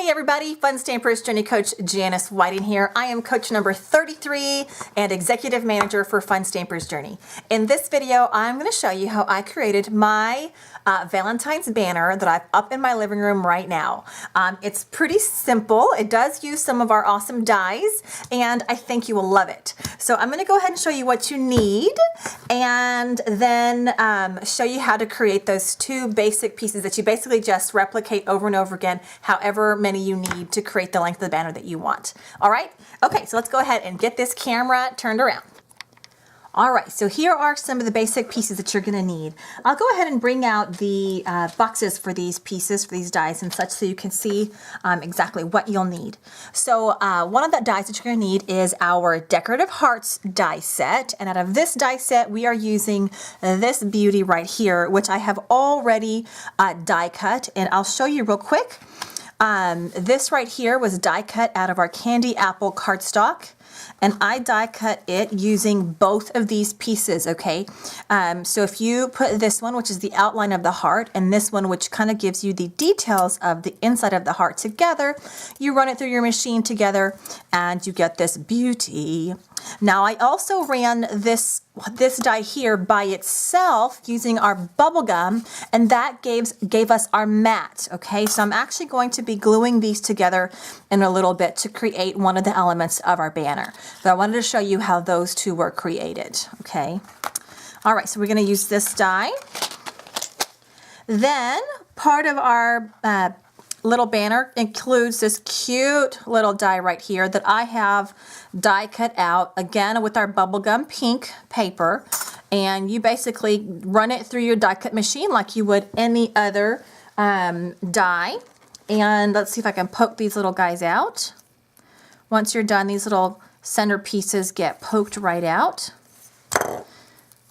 Hey everybody, Fun Stampers Journey Coach Janice Whiting here. I am coach number 33 and executive manager for Fun Stampers Journey. In this video, I'm going to show you how I created my Valentine's banner that I've up in my living room right now. It's pretty simple. It does use some of our awesome dies and I think you will love it. So I'm going to go ahead and show you what you need and then show you how to create those two basic pieces that you basically just replicate over and over again, however many you need to create the length of the banner that you want. All right? Okay, so let's go ahead and get this camera turned around. All right, so here are some of the basic pieces that you're gonna need. I'll go ahead and bring out the boxes for these pieces, for these dies and such, so you can see exactly what you'll need. So one of the dies that you're gonna need is our Decorative Hearts die set. And out of this die set, we are using this beauty right here, which I have already die cut. And I'll show you real quick. This right here was die cut out of our Candy Apple cardstock. And I die cut it using both of these pieces, okay? So if you put this one, which is the outline of the heart, and this one, which kind of gives you the details of the inside of the heart together, you run it through your machine together and you get this beauty. Now I also ran this die here by itself using our bubble gum, and that gave us our mat, okay? So I'm actually going to be gluing these together in a little bit to create one of the elements of our banner. So I wanted to show you how those two were created, okay? All right, so we're gonna use this die. Then part of our little banner includes this cute little die right here that I have die cut out, again with our bubblegum pink paper, and you basically run it through your die cut machine like you would any other die. And let's see if I can poke these little guys out. Once you're done, these little center pieces get poked right out.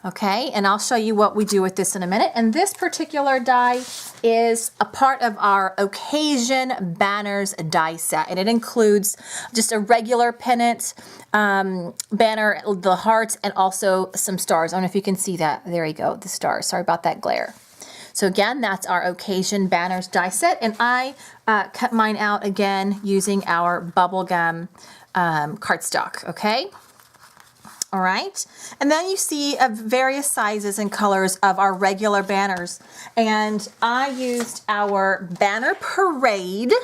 Okay, and I'll show you what we do with this in a minute. And this particular die is a part of our Occasion Banners die set. And it includes just a regular pennant banner, the hearts, and also some stars. I don't know if you can see that. There you go, the stars. Sorry about that glare. So again, that's our Occasion Banners die set. And I cut mine out again using our bubblegum cardstock, okay? All right, and then you see various sizes and colors of our regular banners. And I used our Banner Parade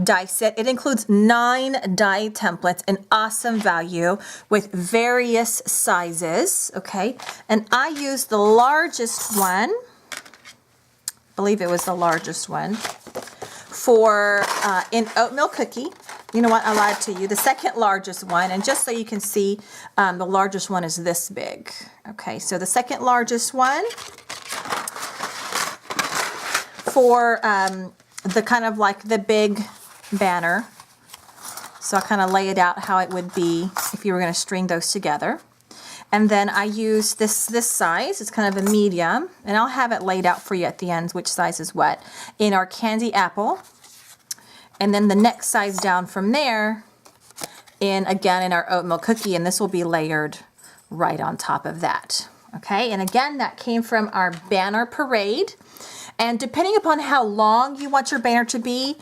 die set. It includes 9 die templates, an awesome value with various sizes, okay? And I used the largest one, I believe it was the largest one, for in Oatmeal Cookie. You know what, I lied to you. The second largest one, and just so you can see, the largest one is this big. Okay, so the second largest one for the kind of like the big banner. So I'll kind of lay it out how it would be if you were going to string those together. And then I use this size, it's kind of a medium, and I'll have it laid out for you at the end which size is what, in our Candy Apple. And then the next size down from there, again in our Oatmeal Cookie, and this will be layered right on top of that. Okay, and again, that came from our Banner Parade. And depending upon how long you want your banner to be,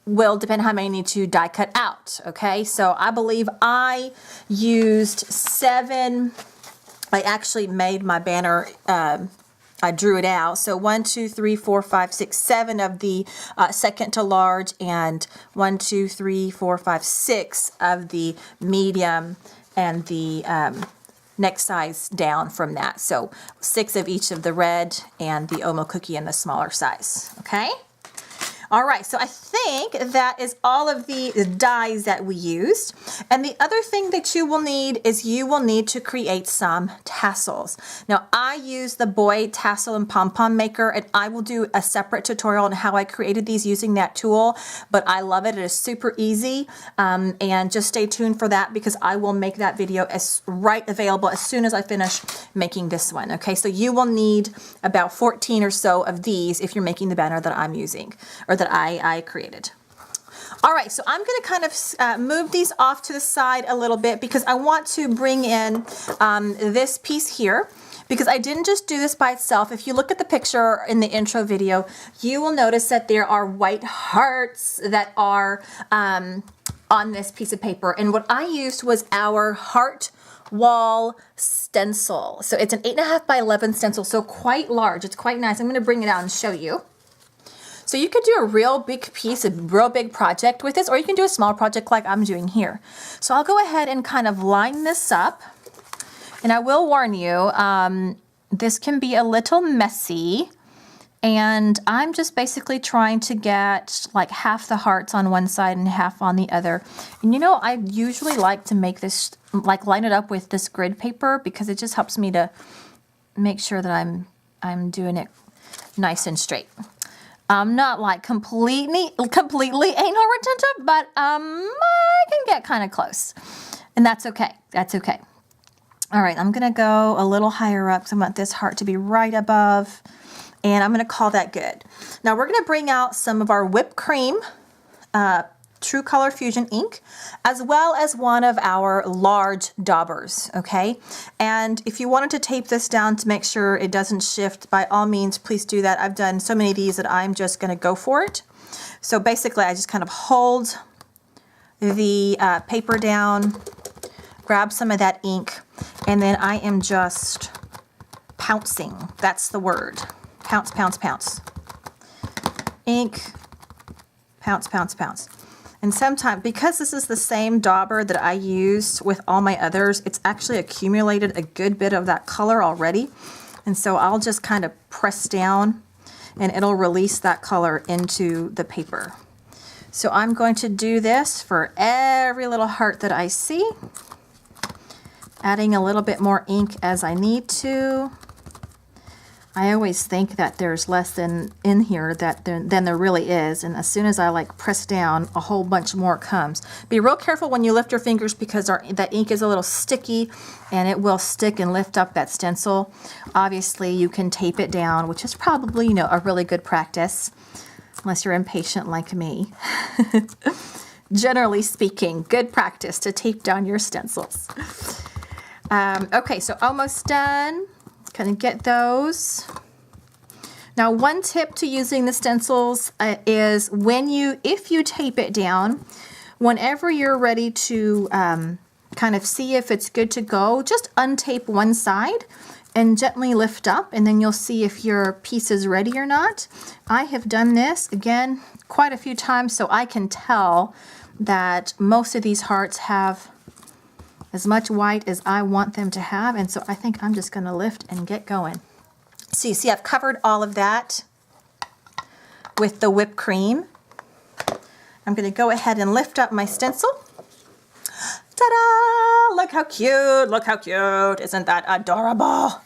will depend how many you need to die cut out. Okay, so I believe I used 7. I actually made my banner. I drew it out. So 1, 2, 3, 4, 5, 6, 7 of the second to large, and 1, 2, 3, 4, 5, 6 of the medium, and the next size down from that. So 6 of each of the red and the Oatmeal Cookie in the smaller size. Okay. All right, so I think that is all of the dies that we used. And the other thing that you will need is you will need to create some tassels. Now, I use the Boy Tassel and Pom-Pom Maker, and I will do a separate tutorial on how I created these using that tool, but I love it. It is super easy, and just stay tuned for that because I will make that video available as soon as I finish making this one. Okay, so you will need about 14 or so of these if you're making the banner that I'm using, or that I created. All right, so I'm going to kind of move these off to the side a little bit because I want to bring in this piece here because I didn't just do this by itself. If you look at the picture in the intro video, you will notice that there are white hearts that are on this piece of paper. And what I used was our heart wall stencil. So it's an 8.5 by 11 stencil, so quite large. It's quite nice. I'm going to bring it out and show you. So you could do a real big piece, a real big project with this, or you can do a small project like I'm doing here. So I'll go ahead and kind of line this up. And I will warn you, this can be a little messy. And I'm just basically trying to get like half the hearts on one side and half on the other. And you know, I usually like to make this, like line it up with this grid paper because it just helps me to make sure that I'm doing it nice and straight. I'm not like completely anal retentive, but I can get kind of close. And that's okay. That's okay. All right, I'm gonna go a little higher up because I want this heart to be right above. And I'm going to call that good. Now we're going to bring out some of our whipped cream, True Color Fusion ink, as well as one of our large daubers, okay? And if you wanted to tape this down to make sure it doesn't shift, by all means, please do that. I've done so many of these that I'm just going to go for it. So basically, I just kind of hold the paper down, grab some of that ink, and then I am just pouncing. That's the word. Pounce, pounce, pounce. Ink, pounce, pounce, pounce. And sometimes, because this is the same dauber that I used with all my others, it's actually accumulated a good bit of that color already. And so I'll just kind of press down and it'll release that color into the paper. So I'm going to do this for every little heart that I see, adding a little bit more ink as I need to. I always think that there's less than in here than there really is, and as soon as I like press down, a whole bunch more comes. Be real careful when you lift your fingers because that ink is a little sticky and it will stick and lift up that stencil. Obviously you can tape it down, which is probably, you know, a really good practice unless you're impatient like me. Generally speaking, good practice to tape down your stencils. Okay, so almost done. Kind of get those. Now, one tip to using the stencils is if you tape it down, whenever you're ready to kind of see if it's good to go, just untape one side and gently lift up, and then you'll see if your piece is ready or not. I have done this, again, quite a few times, so I can tell that most of these hearts have as much white as I want them to have, and so I think I'm just going to lift and get going. So you see I've covered all of that with the whipped cream. I'm going to go ahead and lift up my stencil. Ta-da! Look how cute, look how cute. Isn't that adorable?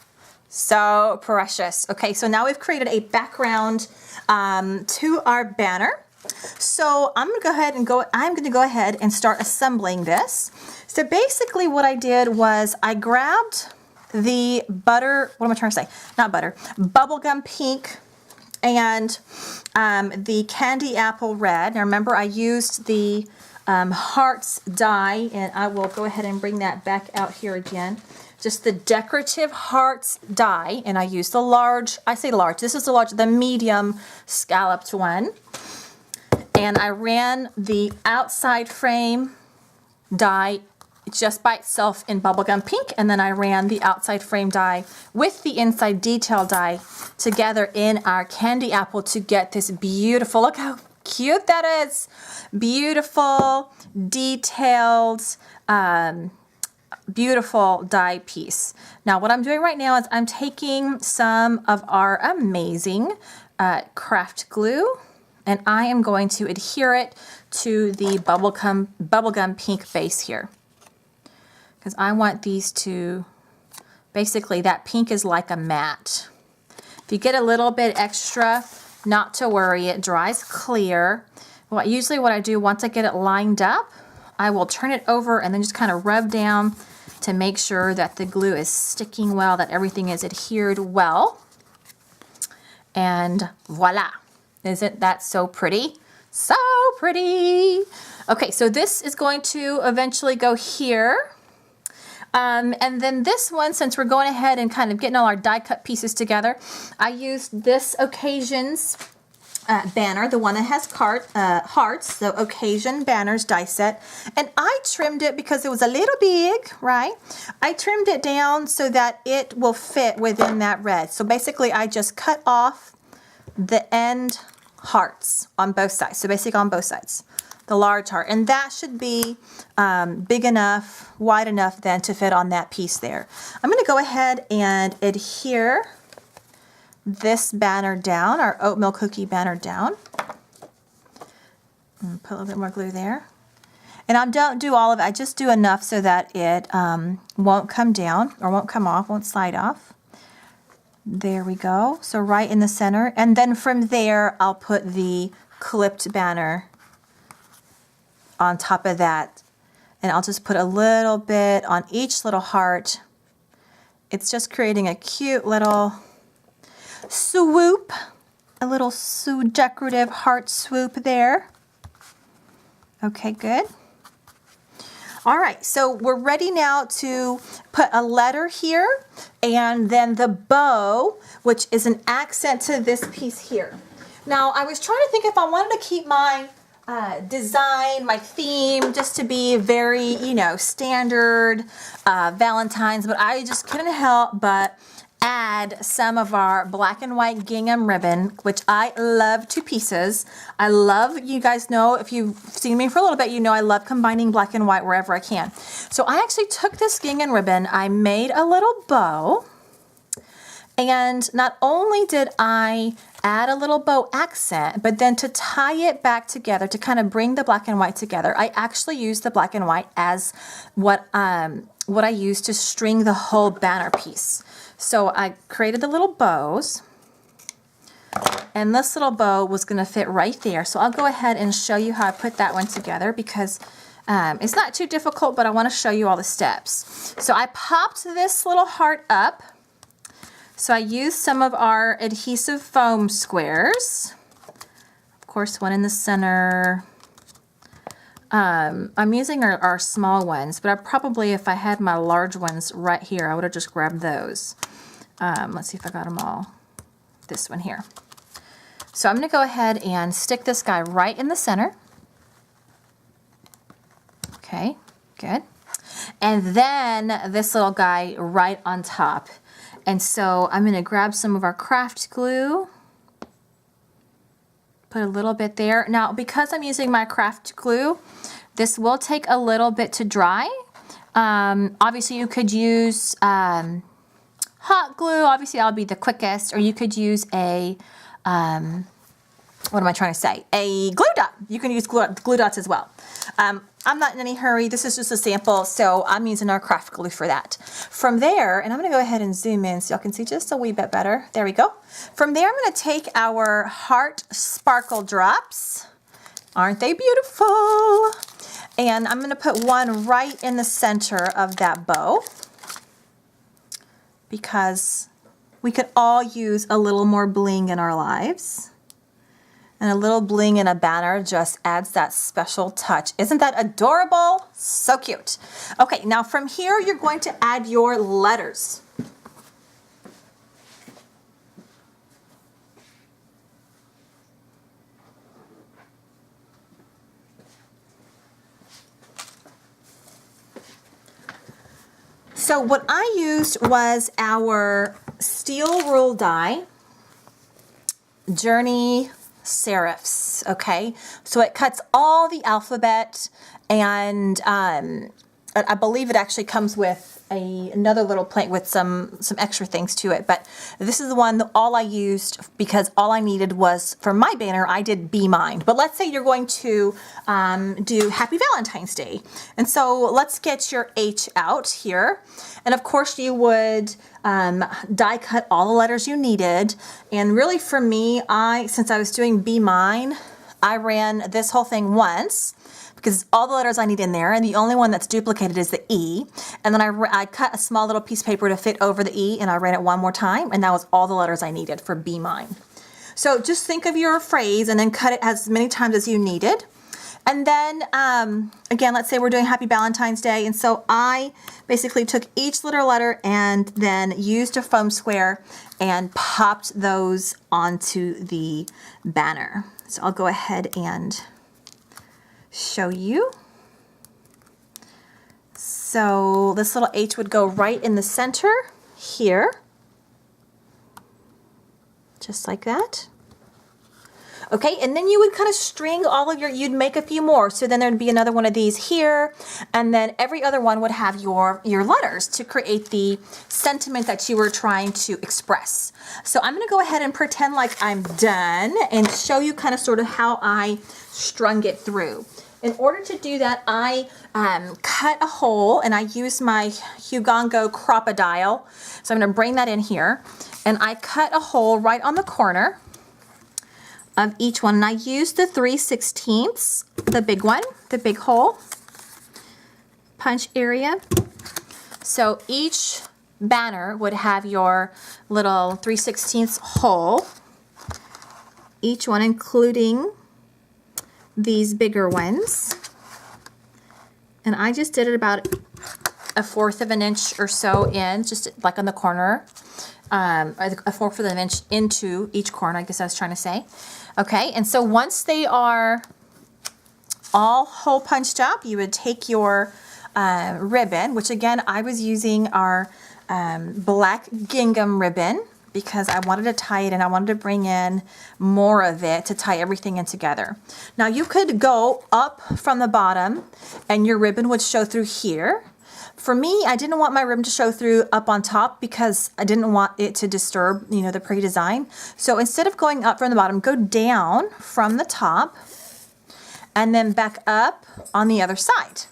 So precious. Okay, so now we've created a background to our banner. So I'm going to go ahead and start assembling this. So basically what I did was I grabbed the bubblegum pink and the candy apple red. Now remember I used the hearts die, and I will go ahead and bring that back out here again. Just the decorative hearts die, and I used the large, this is the medium scalloped one. And I ran the outside frame die just by itself in bubblegum pink, and then I ran the outside frame die with the inside detail die together in our candy apple to get this beautiful, look how cute that is, beautiful, detailed, beautiful die piece. Now what I'm doing right now is I'm taking some of our amazing craft glue, and I am going to adhere it to the bubblegum pink base here. Because I want these to, basically that pink is like a matte. If you get a little bit extra, not to worry, it dries clear. Well, usually what I do, once I get it lined up, I will turn it over and then just kind of rub down to make sure that the glue is sticking well, that everything is adhered well. And voila. Isn't that so pretty? So pretty. Okay, so this is going to eventually go here. And then this one, since we're going ahead and kind of getting all our die cut pieces together, I used this Occasions banner, the one that has hearts, the Occasion Banners die set. And I trimmed it because it was a little big, right? I trimmed it down so that it will fit within that red. So basically I just cut off the end hearts on both sides. So basically on both sides, the large heart. And that should be big enough, wide enough then to fit on that piece there. I'm going to go ahead and adhere this banner down, our oatmeal cookie banner down. And put a little bit more glue there. And I don't do all of it, I just do enough so that it won't come down or won't come off, won't slide off. There we go. So right in the center. And then from there, I'll put the clipped banner on top of that. And I'll just put a little bit on each little heart. It's just creating a cute little swoop, a little decorative heart swoop there. Okay, good. All right, so we're ready now to put a letter here and then the bow, which is an accent to this piece here. Now, I was trying to think if I wanted to keep my design, my theme, just to be very, you know, standard Valentine's, but I just couldn't help but add some of our black and white gingham ribbon, which I love to pieces. I love, you guys know, if you've seen me for a little bit, you know I love combining black and white wherever I can. So I actually took this gingham ribbon, I made a little bow, and not only did I add a little bow accent, but then to tie it back together, to kind of bring the black and white together, I actually used the black and white as what I used to string the whole banner piece. So I created the little bows, and this little bow was going to fit right there. So I'll go ahead and show you how I put that one together because it's not too difficult, but I want to show you all the steps. So I popped this little heart up. So I used some of our adhesive foam squares. Of course, one in the center. I'm using our small ones, but I probably, if I had my large ones right here, I would have just grabbed those. Let's see if I got them all. This one here. So I'm going to go ahead and stick this guy right in the center. Okay, good. And then this little guy right on top. And so I'm going to grab some of our craft glue. Put a little bit there. Now, because I'm using my craft glue, this will take a little bit to dry. Obviously, you could use hot glue. Obviously, that'll be the quickest. Or you could use a, what am I trying to say? A glue dot. You can use glue dots as well. I'm not in any hurry. This is just a sample, so I'm using our craft glue for that. From there, and I'm going to go ahead and zoom in so y'all can see just a wee bit better. There we go. From there, I'm going to take our heart sparkle drops. Aren't they beautiful? And I'm going to put one right in the center of that bow because we could all use a little more bling in our lives. And a little bling in a banner just adds that special touch. Isn't that adorable? So cute. Okay, now from here, you're going to add your letters. So what I used was our steel rule die, Journey serifs, okay? So it cuts all the alphabet, and I believe it actually comes with another little plate with some extra things to it, but this is the one that all I used because all I needed was, for my banner, I did Be Mine. But let's say you're going to do Happy Valentine's Day. And so let's get your H out here. And of course you would die cut all the letters you needed. And really for me, since I was doing Be Mine, I ran this whole thing once, because all the letters I need in there, and the only one that's duplicated is the E. And then I cut a small little piece of paper to fit over the E, and I ran it one more time, and that was all the letters I needed for Be Mine. So just think of your phrase and then cut it as many times as you needed. And then, again, let's say we're doing Happy Valentine's Day. And so I basically took each little letter and then used a foam square and popped those onto the banner. So I'll go ahead and show you. So this little H would go right in the center here, just like that. Okay, and then you would kind of string all of your, you'd make a few more. So then there'd be another one of these here, and then every other one would have your letters to create the sentiment that you were trying to express. So I'm gonna go ahead and pretend like I'm done and show you kind of sort of how I strung it through. In order to do that, I cut a hole and I used my Hugongo Crop-A-Dial. So I'm gonna bring that in here, and I cut a hole right on the corner of each one, and I used the 3/16, the big one, the big hole punch area. So each banner would have your little 3/16 hole, each one including these bigger ones. And I just did it about 1/4 of an inch or so in, just like on the corner, 1/4 of an inch into each corner, I guess I was trying to say. Okay, and so once they are all hole punched up, you would take your ribbon, which again, I was using our black gingham ribbon because I wanted to tie it and I wanted to bring in more of it to tie everything in together. Now you could go up from the bottom and your ribbon would show through here. For me, I didn't want my ribbon to show through up on top because I didn't want it to disturb, you know, the pretty design. So instead of going up from the bottom, go down from the top and then back up on the other side.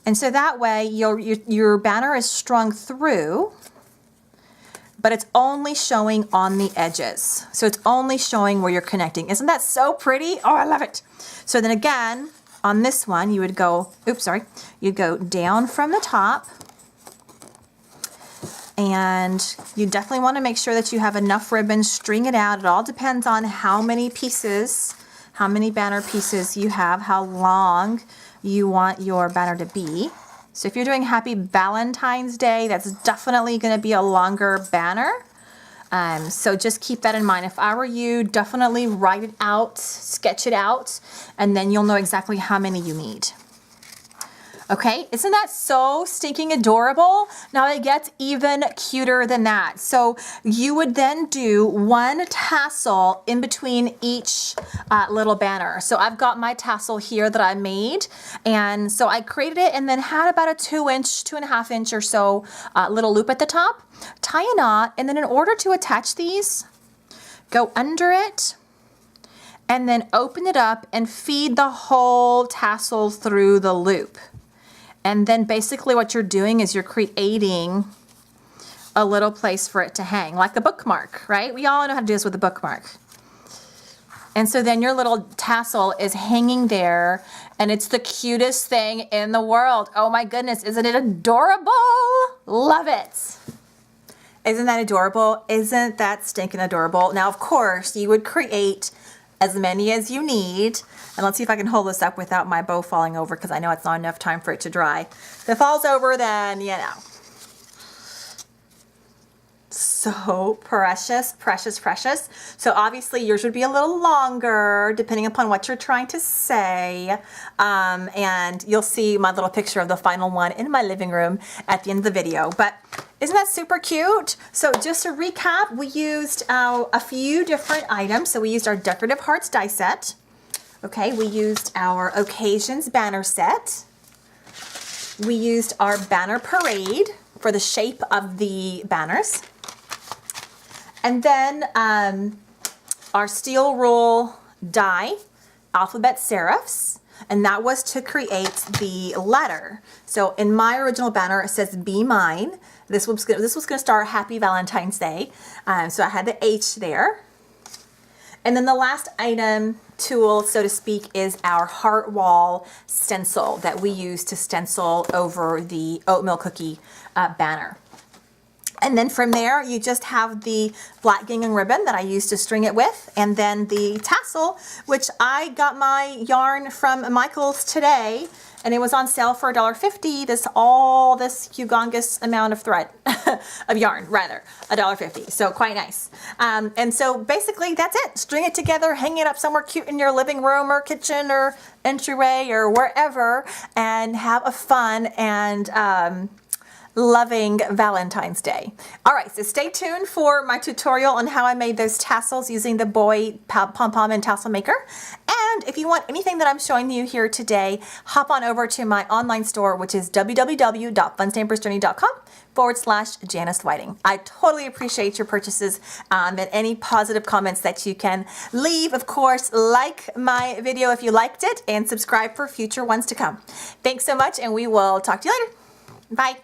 And so that way your banner is strung through, but it's only showing on the edges. So it's only showing where you're connecting. Isn't that so pretty? Oh, I love it. So then again, on this one, you would go, you'd go down from the top, and you definitely want to make sure that you have enough ribbon, string it out. It all depends on how many pieces, how many banner pieces you have, how long you want your banner to be. So if you're doing Happy Valentine's Day, that's definitely going to be a longer banner. So just keep that in mind. If I were you, definitely write it out, sketch it out, and then you'll know exactly how many you need. Okay, isn't that so stinking adorable? Now it gets even cuter than that. So you would then do one tassel in between each little banner. So I've got my tassel here that I made, and so I created it and then had about a 2.5 inch or so little loop at the top. Tie a knot, and then in order to attach these, go under it and then open it up and feed the whole tassel through the loop. And then basically what you're doing is you're creating a little place for it to hang, like a bookmark, right? We all know how to do this with a bookmark. And so then your little tassel is hanging there, and it's the cutest thing in the world. Oh my goodness, isn't it adorable? Love it. Isn't that adorable? Isn't that stinking adorable? Now, of course, you would create as many as you need. And let's see if I can hold this up without my bow falling over, because I know it's not enough time for it to dry. If it falls over, then, you know. So precious, precious, precious. So obviously yours would be a little longer depending upon what you're trying to say. And you'll see my little picture of the final one in my living room at the end of the video. But isn't that super cute? So just to recap, we used a few different items. So we used our Decorative Hearts die set. Okay, we used our Occasions banner set. We used our Banner Parade for the shape of the banners. And then our steel rule die alphabet serifs, and that was to create the letter. So in my original banner, it says "Be Mine." This was going to start Happy Valentine's Day, so I had the H there. And then the last item, tool, so to speak, is our heart wall stencil that we use to stencil over the oatmeal cookie banner. And then from there, you just have the black gingham ribbon that I used to string it with, and then the tassel, which I got my yarn from Michael's today, and it was on sale for $1.50. This humongous amount of thread, of yarn rather, $1.50. So quite nice. And so basically that's it. String it together, hang it up somewhere cute in your living room or kitchen or entryway or wherever, and have a fun and loving Valentine's Day. All right, so stay tuned for my tutorial on how I made those tassels using the Boy Pom-Pom and Tassel Maker. And if you want anything that I'm showing you here today, hop on over to my online store, which is www.funstampersjourney.com/Janice Whiting. I totally appreciate your purchases and any positive comments that you can leave. Of course, like my video if you liked it and subscribe for future ones to come. Thanks so much, and we will talk to you later. Bye.